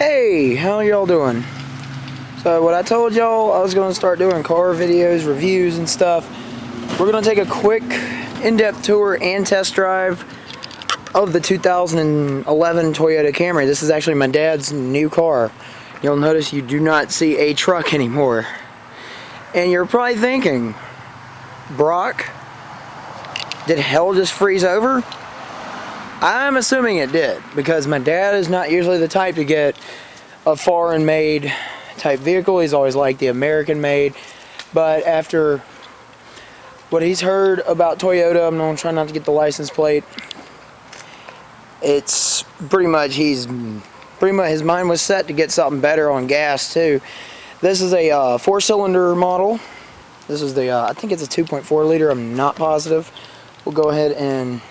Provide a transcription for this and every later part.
Hey, how y'all doing? So what I told y'all, I was going to start doing car videos, reviews and stuff. We're going to take a quick in-depth tour and test drive of the 2011 Toyota Camry. This is actually my dad's new car. You'll notice you do not see a truck anymore. And you're probably thinking, Brock, did hell just freeze over? I'm assuming it did, because my dad is not usually the type to get a foreign made type vehicle. He's always liked the American made. But after what he's heard about Toyota, I'm going to try not to get the license plate. It's pretty much, his mind was set to get something better on gas too. This is a 4-cylinder model. This is the, I think it's a 2.4 liter, I'm not positive. We'll go ahead and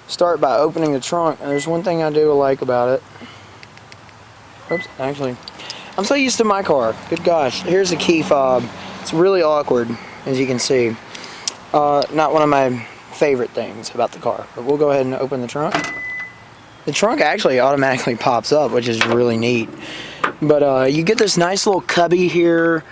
start by opening the trunk. And there's one thing I do like about it. Oops, actually, I'm so used to my car. Good gosh, here's the key fob. It's really awkward, as you can see. Not one of my favorite things about the car, but we'll go ahead and open the trunk. The trunk actually automatically pops up, which is really neat. But you get this nice little cubby here.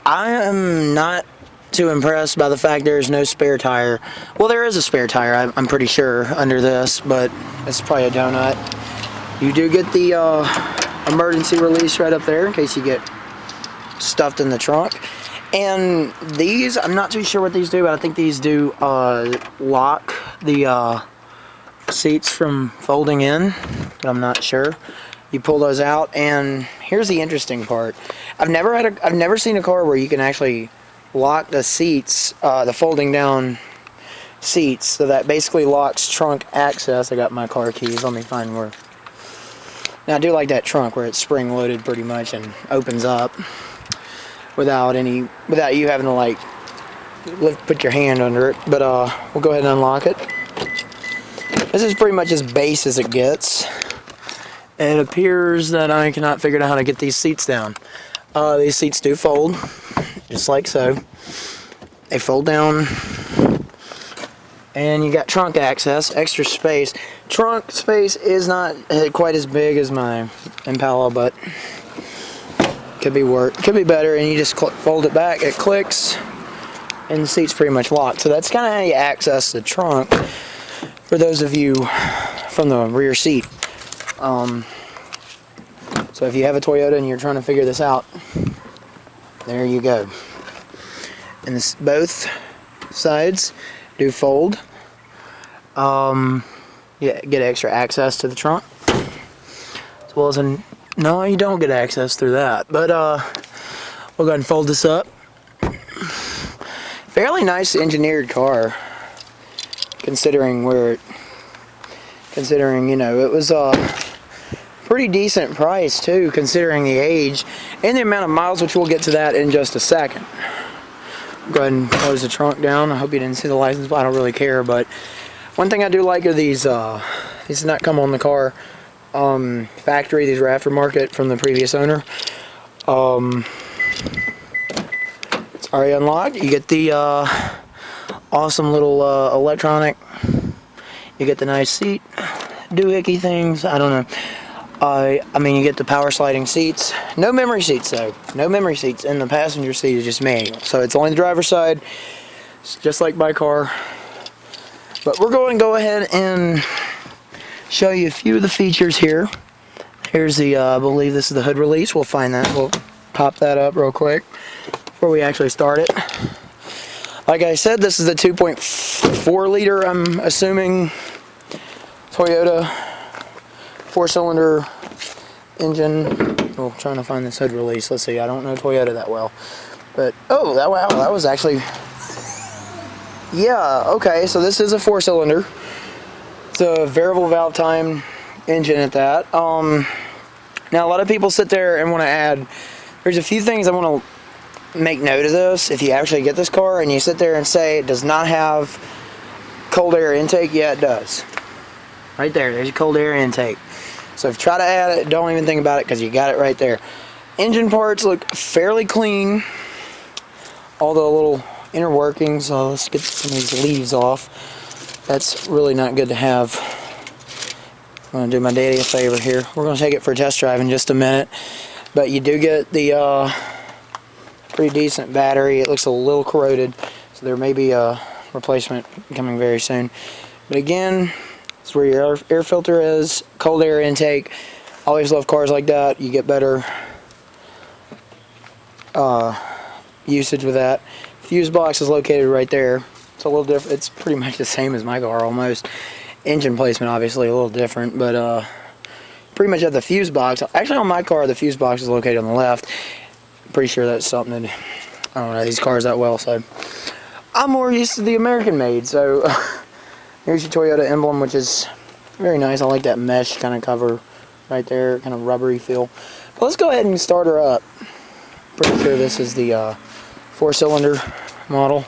I am not too impressed by the fact there's no spare tire. Well, there is a spare tire, I'm pretty sure, under this, but it's probably a donut. You do get the emergency release right up there in case you get stuffed in the trunk. And these, I'm not too sure what these do, but I think these do lock the seats from folding in, but I'm not sure. You pull those out, and here's the interesting part. I've never seen a car where you can actually lock the seats, the folding down seats, so that basically locks trunk access. I got my car keys, let me find where. Now I do like that trunk where it's spring loaded pretty much and opens up without you having to like put your hand under it. But we'll go ahead and unlock it. This is pretty much as base as it gets. It appears that I cannot figure out how to get these seats down. These seats do fold, just like so. They fold down, and you got trunk access, extra space. Trunk space is not quite as big as my Impala, but could be better. And you just fold it back, it clicks, and the seat's pretty much locked. So that's kind of how you access the trunk for those of you from the rear seat. So if you have a Toyota and you're trying to figure this out, there you go. And both sides do fold. Yeah, get extra access to the trunk, as well as no, you don't get access through that. But we'll go ahead and fold this up. Fairly nice engineered car, considering you know, it was pretty decent price too, considering the age and the amount of miles, which we'll get to that in just a second. Go ahead and close the trunk down. I hope you didn't see the license plate. I don't really care, but one thing I do like are these did not come on the car factory. These were aftermarket from the previous owner. It's already unlocked. You get the awesome little electronic. You get the nice seat doohickey things. I don't know. I mean, you get the power sliding seats. No memory seats though. No memory seats. And the passenger seat is just manual. So it's only the driver's side. It's just like my car. But we're going to go ahead and show you a few of the features here. Here's the, I believe this is the hood release. We'll find that. We'll pop that up real quick before we actually start it. Like I said, this is the 2.4 liter, I'm assuming, Toyota 4-cylinder engine. Oh, trying to find this hood release. Let's see. I don't know Toyota that well, but oh, wow, that was actually, yeah. Okay, so this is a 4-cylinder. It's a variable valve time engine at that. Now a lot of people sit there and want to add. There's a few things I want to make note of this. If you actually get this car and you sit there and say it does not have cold air intake, yeah, it does. Right there. There's your cold air intake. So if you try to add it, don't even think about it because you got it right there. Engine parts look fairly clean. All the little inner workings. So let's get some of these leaves off. That's really not good to have I'm going to do my daddy a favor here. We're going to take it for a test drive in just a minute. But you do get the pretty decent battery. It looks a little corroded, so there may be a replacement coming very soon. But again, it's where your air filter is, cold air intake. Always love cars like that. You get better usage with that. Fuse box is located right there. It's a little different. It's pretty much the same as my car almost. Engine placement obviously a little different, but pretty much at the fuse box. Actually, on my car, the fuse box is located on the left. Pretty sure that's something that I don't know these cars that well, so I'm more used to the American made. So here's your Toyota emblem, which is very nice. I like that mesh kind of cover right there, kind of rubbery feel. But let's go ahead and start her up. Pretty sure this is the 4-cylinder model.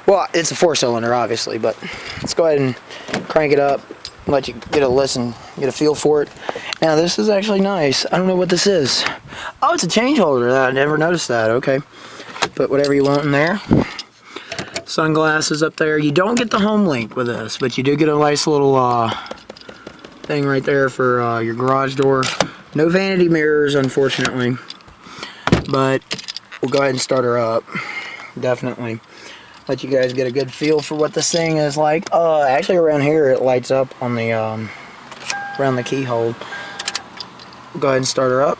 Well, it's a 4-cylinder obviously, but let's go ahead and crank it up, let you get a listen, get a feel for it. Now this is actually nice. I don't know what this is. Oh, it's a change holder. I never noticed that. Okay, put whatever you want in there. Sunglasses up there. You don't get the home link with this, but you do get a nice little thing right there for your garage door. No vanity mirrors, unfortunately, but we'll go ahead and start her up. Definitely let you guys get a good feel for what this thing is like. Actually, around here it lights up on the around the keyhole. Go ahead and start her up.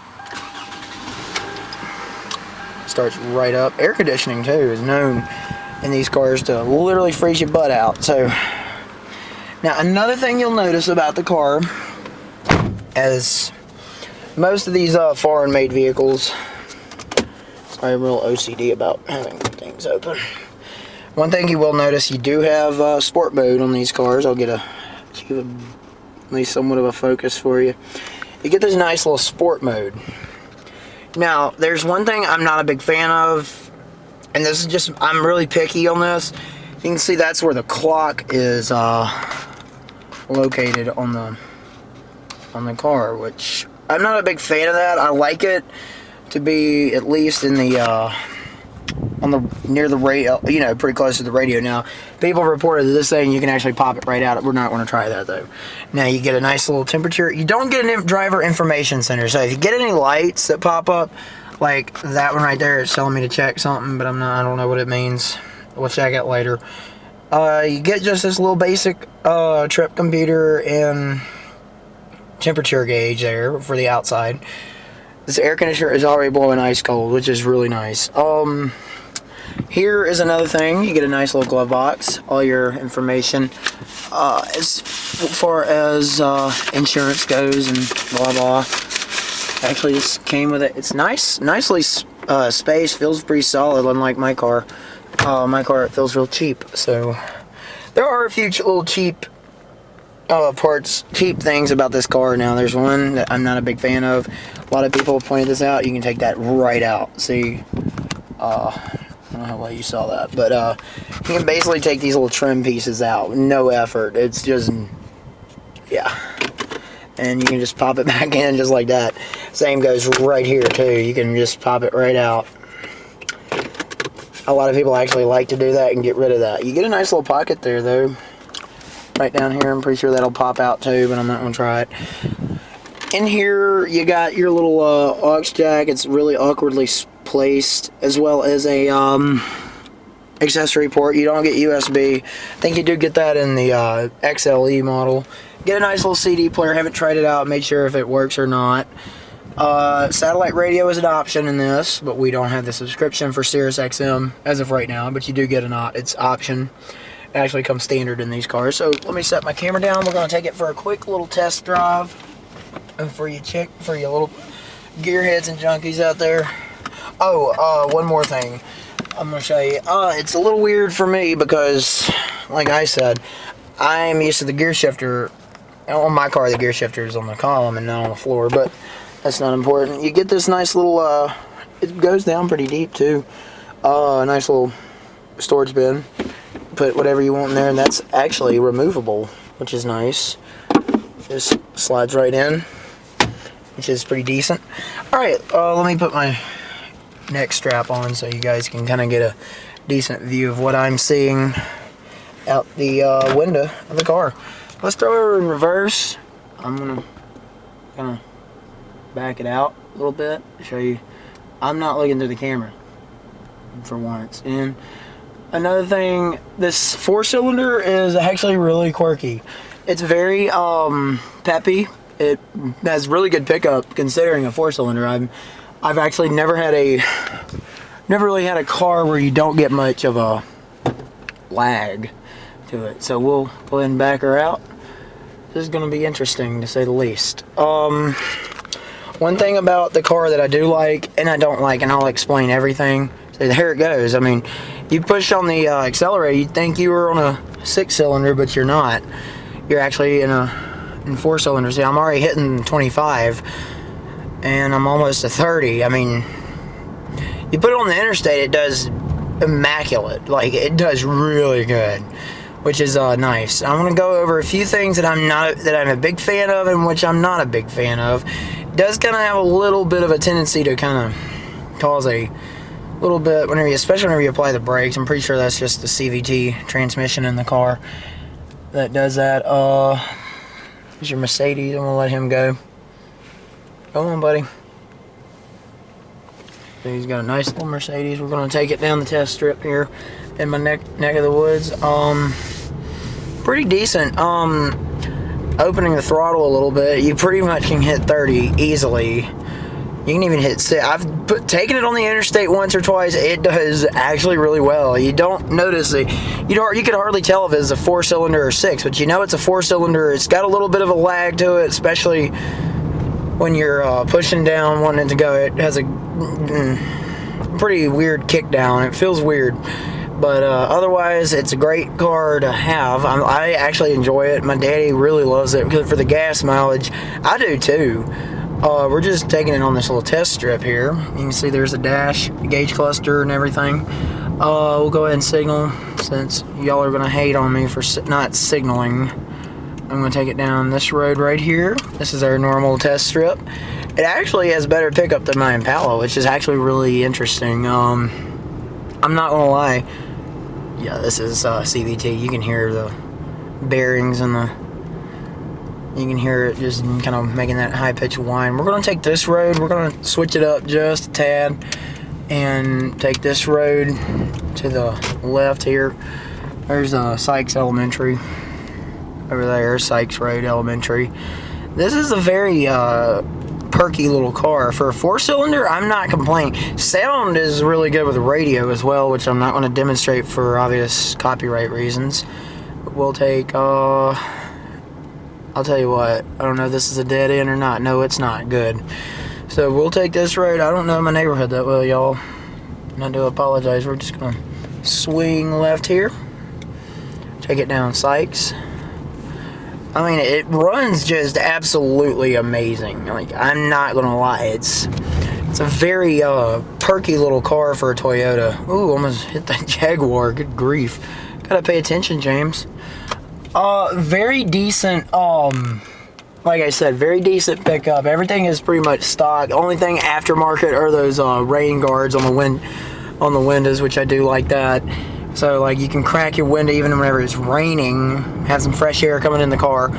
Starts right up. Air conditioning too is known in these cars to literally freeze your butt out. So now another thing you'll notice about the car, as most of these foreign made vehicles, sorry, I'm real OCD about having things open. One thing you will notice, you do have sport mode on these cars. I'll get at least somewhat of a focus for you. You get this nice little sport mode. Now, there's one thing I'm not a big fan of, and this is just, I'm really picky on this. You can see that's where the clock is located on the car, which I'm not a big fan of that. I like it to be at least in the near the radio, you know, pretty close to the radio. Now, people reported this thing, you can actually pop it right out. We're not going to try that though. Now, you get a nice little temperature. You don't get a driver information center, so if you get any lights that pop up, like that one right there, it's telling me to check something, but I don't know what it means. We'll check it later. You get just this little basic trip computer and temperature gauge there for the outside. This air conditioner is already blowing ice cold, which is really nice. Here is another thing. You get a nice little glove box. All your information as far as insurance goes and blah blah. Actually, this came with it. It's nicely spaced. Feels pretty solid, unlike my car. My car, it feels real cheap. So there are a few little cheap parts, cheap things about this car. Now, there's one that I'm not a big fan of. A lot of people pointed this out. You can take that right out. See, I don't know how well you saw that, but you can basically take these little trim pieces out. No effort. It's just, yeah. And you can just pop it back in just like that. Same goes right here too. You can just pop it right out. A lot of people actually like to do that and get rid of that. You get a nice little pocket there though. Right down here. I'm pretty sure that'll pop out too, but I'm not going to try it. In here, you got your little aux jack. It's really awkwardly placed, as well as a accessory port. You don't get USB. I think you do get that in the XLE model. Get a nice little CD player. Haven't tried it out. Made sure if it works or not. Satellite radio is an option in this, but we don't have the subscription for Sirius XM as of right now. But you do get it's option. It actually comes standard in these cars. So let me set my camera down. We're going to take it for a quick little test drive. And for you little gearheads and junkies out there. Oh, one more thing I'm going to show you. It's a little weird for me because, like I said, I'm used to the gear shifter. On my car, the gear shifter is on the column and not on the floor, but that's not important. You get this nice little, it goes down pretty deep too. A nice little storage bin. Put whatever you want in there, and that's actually removable, which is nice. Just slides right in, which is pretty decent. Alright, let me put my neck strap on so you guys can kind of get a decent view of what I'm seeing out the window of the car. Let's throw her in reverse. I'm gonna kind of back it out a little bit to show you. I'm not looking through the camera for once. And another thing, this 4-cylinder is actually really quirky. It's very peppy. It has really good pickup considering a 4-cylinder. I've actually never really had a car where you don't get much of a lag to it. So we'll go ahead and back her out. This is going to be interesting to say the least. One thing about the car that I do like and I don't like, and I'll explain everything. So there it goes. I mean, you push on the accelerator, you'd think you were on a 6-cylinder, but you're not. You're actually in 4-cylinder. See, I'm already hitting 25, and I'm almost to 30. I mean, you put it on the interstate, it does immaculate. Like, it does really good, which is nice. I'm gonna go over a few things that I'm a big fan of and which I'm not a big fan of. It does kind of have a little bit of a tendency to kind of cause a little bit especially whenever you apply the brakes. I'm pretty sure that's just the CVT transmission in the car that does that. Here's your Mercedes. I'm gonna let him go. Go on, buddy. So he's got a nice little Mercedes. We're gonna take it down the test strip here in my neck of the woods. Pretty decent. Opening the throttle a little bit, you pretty much can hit 30 easily. You can even hit 6. I've taken it on the interstate once or twice. It does actually really well. You don't notice it. You could hardly tell if it's a 4-cylinder or 6, but you know it's a 4-cylinder. It's got a little bit of a lag to it, especially when you're pushing down, wanting it to go. It has a pretty weird kick down. It feels weird. But otherwise, it's a great car to have. I actually enjoy it. My daddy really loves it because for the gas mileage. I do too. We're just taking it on this little test strip here. You can see there's a dash, gauge cluster, and everything. We'll go ahead and signal since y'all are going to hate on me for not signaling. I'm going to take it down this road right here. This is our normal test strip. It actually has better pickup than my Impala, which is actually really interesting. I'm not going to lie. Yeah, this is CVT. You can hear the bearings and you can hear it just kind of making that high-pitched whine. We're going to take this road. We're going to switch it up just a tad and take this road to the left here. There's Sykes Elementary. Over there, Sykes Road Elementary. This is a very perky little car. For a 4-cylinder, I'm not complaining. Sound is really good with the radio as well, which I'm not going to demonstrate for obvious copyright reasons. But we'll take, I'll tell you what, I don't know if this is a dead end or not. No, it's not. Good. So we'll take this road. I don't know my neighborhood that well, y'all. And I do apologize. We're just going to swing left here. Take it down Sykes. I mean, it runs just absolutely amazing. Like, I'm not gonna lie, it's a very perky little car for a Toyota. Ooh, almost hit that Jaguar. Good grief. Gotta pay attention, James. Very decent. Like I said, very decent pickup. Everything is pretty much stock. Only thing aftermarket are those rain guards on the windows, which I do like that. So, like, you can crack your window even whenever it's raining, have some fresh air coming in the car,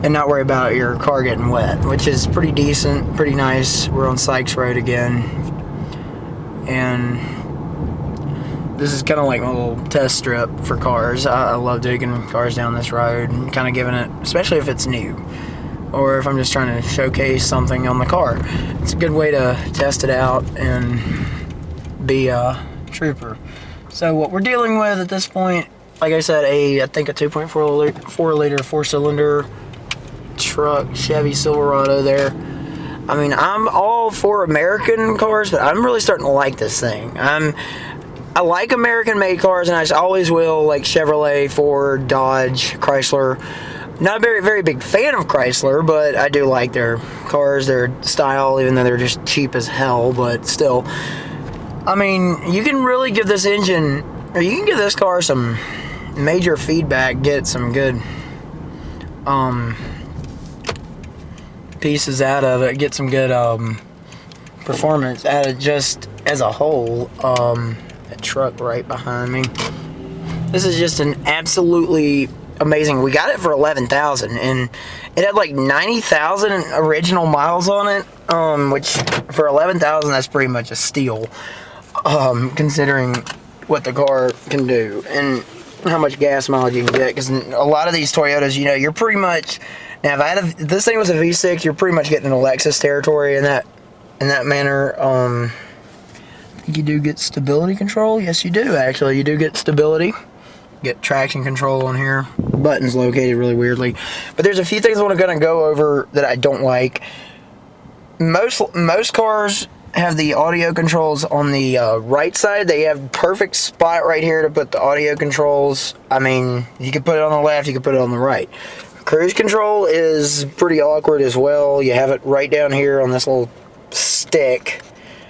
and not worry about your car getting wet, which is pretty decent, pretty nice. We're on Sykes Road again, and this is kind of like a little test strip for cars. I love taking cars down this road and kind of giving it, especially if it's new, or if I'm just trying to showcase something on the car. It's a good way to test it out and be a trooper. So what we're dealing with at this point, like I said, I think a 2.4 liter 4-cylinder truck, Chevy Silverado there. I mean, I'm all for American cars, but I'm really starting to like this thing. I like American-made cars, and I always will, like Chevrolet, Ford, Dodge, Chrysler. Not a very, very big fan of Chrysler, but I do like their cars, their style, even though they're just cheap as hell, but still. I mean, you can really give this engine, or you can give this car some major feedback, get some good pieces out of it, get some good performance out of just as a whole. That truck right behind me. This is just an absolutely amazing. We got it for 11,000, and it had like 90,000 original miles on it, which for 11,000 that's pretty much a steal, considering what the car can do and how much gas mileage you can get. Because a lot of these Toyotas, you know, you're pretty much, now if this thing was a V6, you're pretty much getting a Lexus territory in that manner. You do get stability control. Yes, you do. Actually, you do get stability. Get traction control on here. Buttons located really weirdly. But there's a few things I'm going to go over that I don't like. Most cars have the audio controls on the right side. They have perfect spot right here to put the audio controls. I mean, you can put it on the left, you can put it on the right. Cruise control is pretty awkward as well. You have it right down here on this little stick.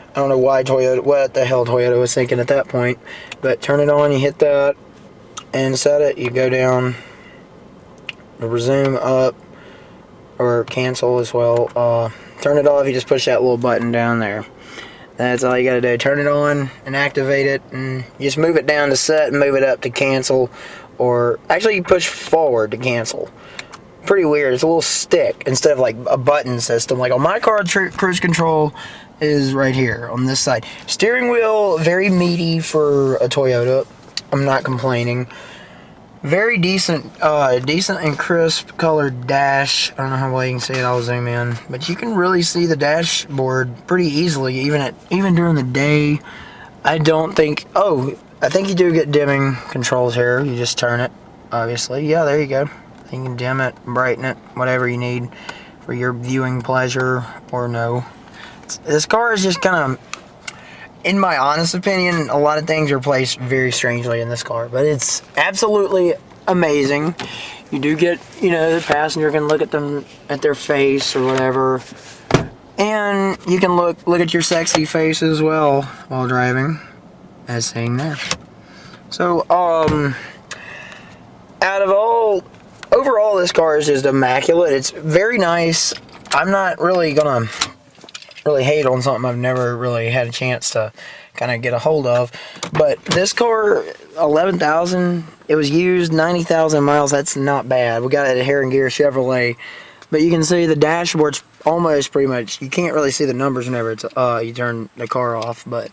I don't know why what the hell Toyota was thinking at that point. But turn it on, you hit that, and set it. You go down, resume up, or cancel as well. Turn it off, you just push that little button down there. That's all you gotta do. Turn it on and activate it, and you just move it down to set and move it up to cancel, or actually you push forward to cancel. Pretty weird. It's a little stick instead of like a button system. Like on my car, cruise control is right here on this side. Steering wheel, very meaty for a Toyota. I'm not complaining. Very decent and crisp colored dash. I don't know how well you can see it. I'll zoom in, but you can really see the dashboard pretty easily, even during the day. I don't think. Oh, I think you do get dimming controls here. You just turn it, obviously. Yeah, there you go. You can dim it, brighten it, whatever you need for your viewing pleasure or no. This car is just kind of, in my honest opinion, a lot of things are placed very strangely in this car, but it's absolutely amazing. You do get, you know, the passenger can look at them, at their face or whatever, and you can look at your sexy face as well while driving, as seen there. So, overall, this car is just immaculate. It's very nice. I'm not really gonna hate on something I've never really had a chance to kind of get a hold of, but this car, 11,000, it was used, 90,000 miles. That's not bad. We got it at Hair and Gear Chevrolet, but you can see the dashboard's almost pretty much, you can't really see the numbers whenever it's you turn the car off, but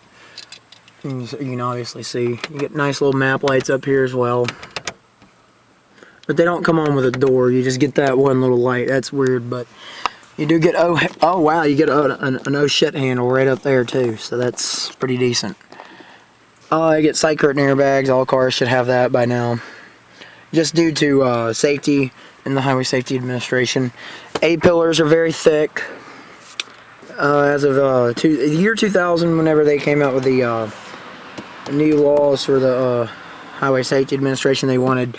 you can obviously see you get nice little map lights up here as well, but they don't come on with a door. You just get that one little light. That's weird, but you do get, oh wow, you get an oh shit handle right up there too, so that's pretty decent. I get side curtain airbags. All cars should have that by now, just due to safety and the Highway Safety Administration. A-pillars are very thick. As of the year 2000, whenever they came out with the new laws for the Highway Safety Administration, they wanted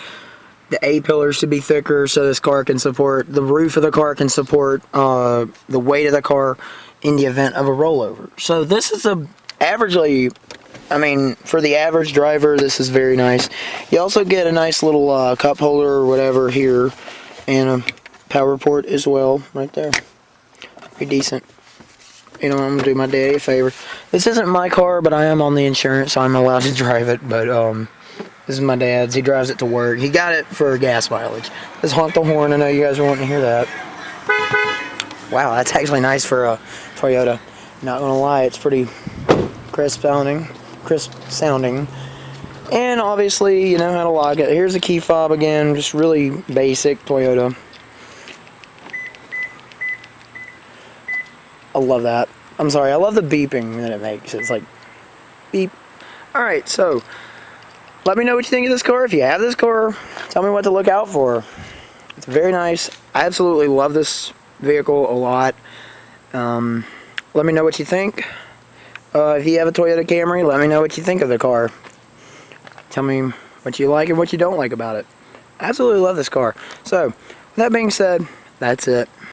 the A-pillars to be thicker so this car can support, the roof of the car can support the weight of the car in the event of a rollover. So this is averagely, I mean, for the average driver, this is very nice. You also get a nice little cup holder or whatever here, and a power port as well, right there. Pretty decent. You know, I'm going to do my daddy a favor. This isn't my car, but I am on the insurance, so I'm allowed to drive it, but this is my dad's. He drives it to work. He got it for gas mileage. Let's honk the horn. I know you guys are wanting to hear that. Wow, that's actually nice for a Toyota. Not gonna lie, it's pretty crisp sounding. And obviously, you know how to lock it. Here's the key fob again, just really basic Toyota. I love that. I'm sorry, I love the beeping that it makes. It's like beep. Alright, so let me know what you think of this car. If you have this car, tell me what to look out for. It's very nice. I absolutely love this vehicle a lot. Let me know what you think. If you have a Toyota Camry, let me know what you think of the car. Tell me what you like and what you don't like about it. I absolutely love this car. So, with that being said, that's it.